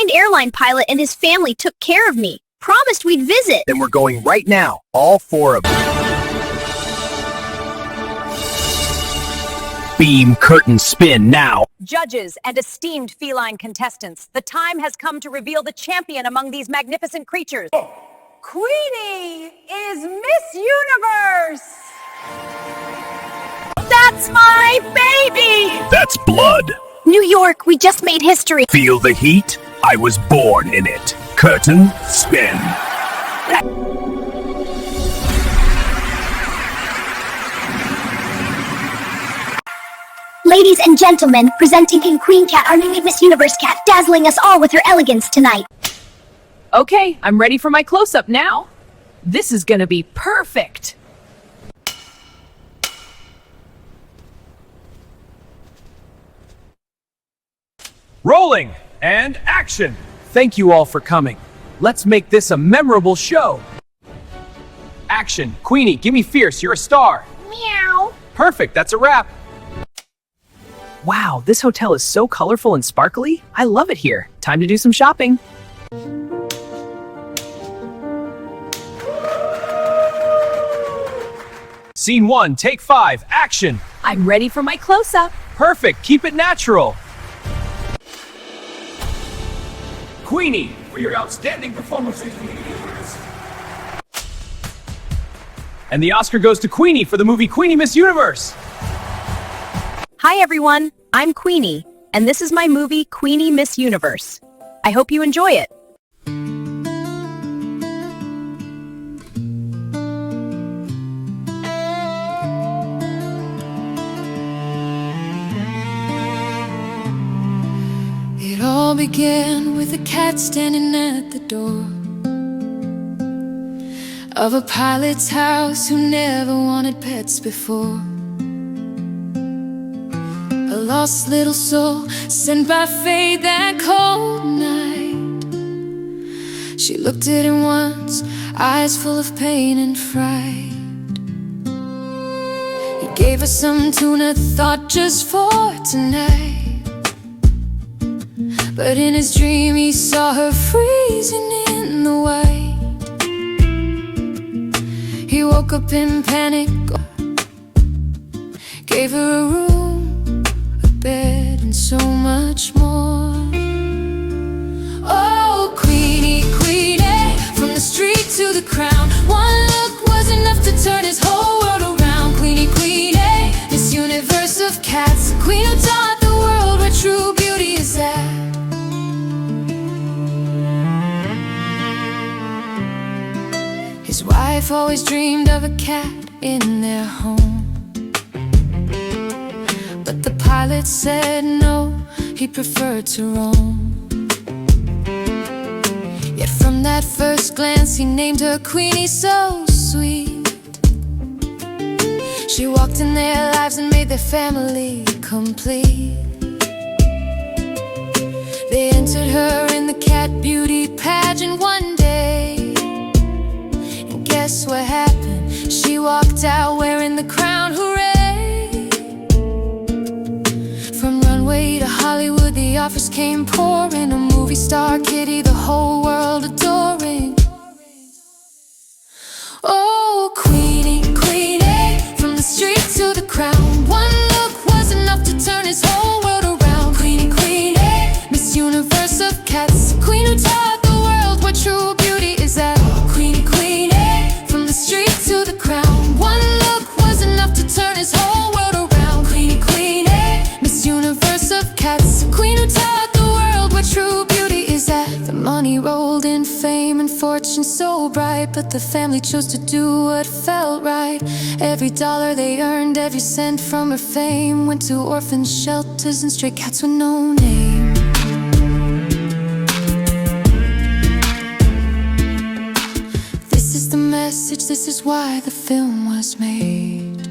kind airline pilot and his family took care of me. Promised we'd visit. Then we're going right now, all four of them. Beam curtain spin now. Judges and esteemed feline contestants, the time has come to reveal the champion among these magnificent creatures. Queenie is Miss Universe! That's my baby! That's blood. New York, we just made history. Feel the heat? I was born in it. Curtain spin. Ladies and gentlemen, presenting King Queen Cat, our new Miss Universe cat, dazzling us all with her elegance tonight. Okay, I'm ready for my close-up now. This is gonna be perfect. Rolling and action! Thank you all for coming. Let's make this a memorable show. Action! Queenie, give me fierce, you're a star. Meow. Perfect, that's a wrap. Wow, this hotel is so colorful and sparkly. I love it here. Time to do some shopping. Scene 1, take 5, action! I'm ready for my close-up. Perfect, keep it natural. Queenie, for your outstanding performance. And the Oscar goes to Queenie for the movie Queenie Miss Universe. Hi everyone, I'm Queenie, and this is my movie Queenie Miss Universe. I hope you enjoy it. It all began with a cat standing at the door of a pilot's house who never wanted pets before. A lost little soul sent by fate that cold night. She looked at him once, eyes full of pain and fright. He gave her some tuna, thought just for tonight. But in his dream he saw her freezing in the white. He woke up in panic, gave her a room, a bed, and so much more. Oh, Queenie, Queenie, from the street to the crown. One look was enough to turn his whole world around. Queenie, Queenie, Miss Universe of cats, the queen who taught the world where true beauty is at. His wife always dreamed of a cat in their home, but the pilot said no, he preferred to roam. Yet from that first glance he named her Queenie, so sweet. She walked in their lives and made their family complete. They entered her in the cat beauty pageant one day. Guess what happened? She walked out wearing the crown, hooray! From runway to Hollywood, the offers came pouring. A movie star kitty, the whole world adoring. Oh, Queenie, Queenie, from the street to the crown. One look was enough to turn his whole world around. Queenie, Queenie, Miss Universe of cats, the queen who taught the world where true beauty is at. Queenie, Queenie, street to the crown. One look was enough to turn his whole world around. Queenie, Queenie, Miss Universe of cats, the queen who taught the world where true beauty is at. The money rolled in, fame and fortune so bright, but the family chose to do what felt right. Every dollar they earned, every cent from her fame, went to orphan shelters and stray cats with no name. This is why the film was made.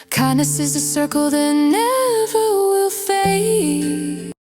Kindness is a circle that never will fade.